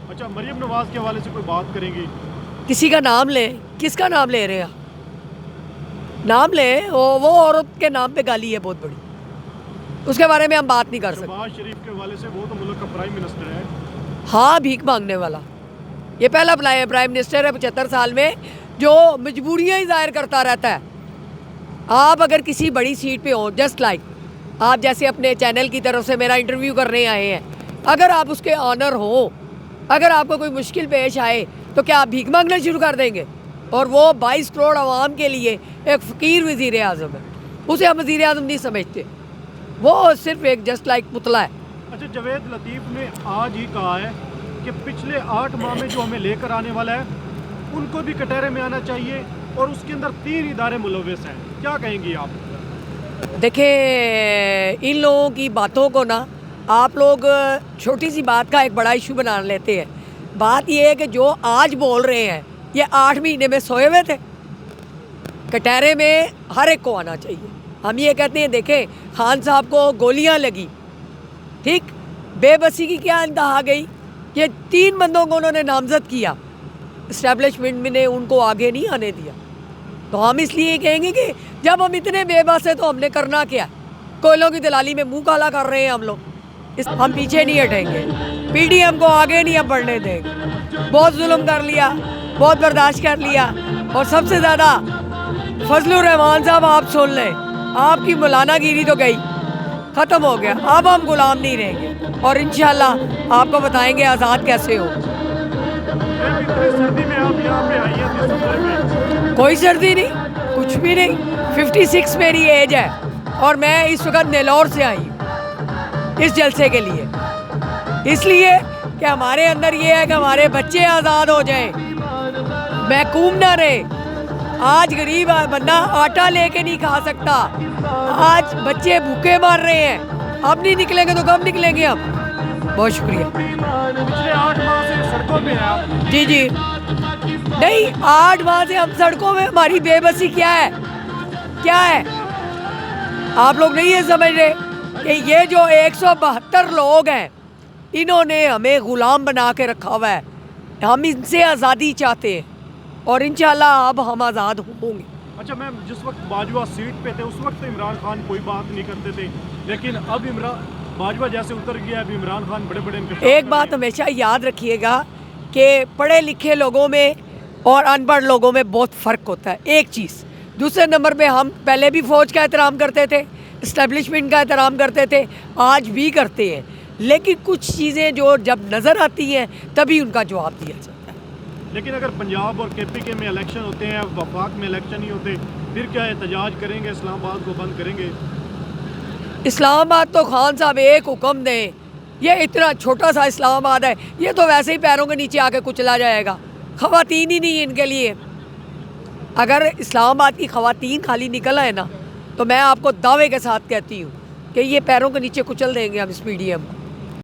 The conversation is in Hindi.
अच्छा, मरियम नवाज के हवाले से कोई बात करेंगे? किसी का नाम लें, किसका नाम ले रहे हैं आप? नाम लें, वो औरत के नाम पे गाली है बहुत बड़ी, उसके बारे में हम बात नहीं कर सकते। शहबाज शरीफ के हवाले से, वो तो मुल्क का प्राइम मिनिस्टर है। हाँ, भीख मांगने वाला, ये पहला प्राइम मिनिस्टर है 75 साल में जो मजबूरियाँ ही जाहिर करता रहता है। आप अगर किसी बड़ी सीट पे हो, जस्ट लाइक आप जैसे अपने चैनल की तरफ से मेरा इंटरव्यू करने आए हैं, अगर आप उसके ऑनर हो, अगर आपको कोई मुश्किल पेश आए तो क्या आप भीख मांगना शुरू कर देंगे? और वो 22 करोड़ आवाम के लिए एक फ़कीर वज़ीर आज़म है, उसे हम वज़ीर आज़म नहीं समझते, वो सिर्फ एक जस्ट लाइक पुतला है। अच्छा, जावेद लतीफ़ ने आज ही कहा है कि पिछले 8 माह में जो हमें लेकर आने वाला है उनको भी कटहरे में आना चाहिए और उसके अंदर 3 इदारे मुलव्वस हैं। क्या कहेंगी आप? देखिए, इन लोगों की बातों को ना आप लोग छोटी सी बात का एक बड़ा इशू बना लेते हैं। बात ये है कि जो आज बोल रहे हैं ये 8 महीने में सोए हुए थे। कटहरे में हर एक को आना चाहिए। हम ये कहते हैं, देखें खान साहब को गोलियां लगी, ठीक, बेबसी की क्या इंतहा गई, ये 3 बंदों को उन्होंने नामजद किया, इस्टेब्लिशमेंट ने उनको आगे नहीं आने दिया। तो हम इसलिए कहेंगे कि जब हम इतने बेबस हैं तो हमने करना क्या? कोयलों की दलाली में मुंह काला कर रहे हैं हम लोग, हम पीछे नहीं हटेंगे, पीडीएम को आगे नहीं हम बढ़ने देंगे। बहुत जुल्म कर लिया, बहुत बर्दाश्त कर लिया, और सबसे ज़्यादा फजलुर रहमान साहब, आप सुन लें, आपकी मौलाना गिरी तो गई, ख़त्म हो गया, अब हम गुलाम नहीं रहेंगे और इंशाल्लाह आपको बताएंगे आज़ाद कैसे हो। सर्दी में आप यहाँ पे आई हैं दिसंबर में? कोई सर्दी नहीं, कुछ भी नहीं, 56 मेरी एज है और मैं इस वक्त नेल्लौर से आई हूँ इस जलसे के लिए, इसलिए कि हमारे अंदर ये है कि हमारे बच्चे आज़ाद हो जाएं, महकूम ना रहे। आज गरीब बंदा आटा लेके नहीं खा सकता, आज बच्चे भूखे मर रहे हैं, अब नहीं निकलेंगे तो कब निकलेंगे हम? बहुत शुक्रिया। पिछले 8 माह से सड़कों पे हैं आप। जी जी, नहीं, 8 माह से हम सड़कों में, हमारी बेबसी क्या है, क्या है? आप लोग नहीं ये समझ रहे कि ये जो 172 लोग हैं इन्होंने हमें गुलाम बना के रखा हुआ है, हम इनसे आज़ादी चाहते हैं और इंशाल्लाह अब हम आज़ाद होंगे। अच्छा मैम, जिस वक्त बाजवा सीट पे थे उस वक्त इमरान खान कोई बात नहीं करते थे, लेकिन अब बाजवा जैसे उतर गया, अब इमरान खान बड़े बड़े एक बात हमेशा याद रखिएगा कि पढ़े लिखे लोगों में और अनपढ़ लोगों में बहुत फ़र्क होता है, एक चीज़। दूसरे नंबर पे हम पहले भी फ़ौज का एहतराम करते थे, इस्टेब्लिशमेंट का एहतराम करते थे, आज भी करते हैं, लेकिन कुछ चीज़ें जो जब नज़र आती हैं तभी उनका जवाब दिया जाता है। लेकिन अगर पंजाब और KPK में इलेक्शन होते हैं, वफाक में इलेक्शन नहीं होते, फिर क्या एहतजाज करेंगे, इस्लामाबाद को बंद करेंगे? इस्लामाबाद तो खान साहब एक हुक्म दें, ये इतना छोटा सा इस्लामाबाद है, ये तो वैसे ही पैरों के नीचे आके कुचला जाएगा, ख़वातीन ही नहीं है इनके लिए। अगर इस्लामाबाद की ख़वातीन खाली निकल आए ना तो मैं आपको दावे के साथ कहती हूँ कि ये पैरों के नीचे कुचल देंगे हम इस PDM को।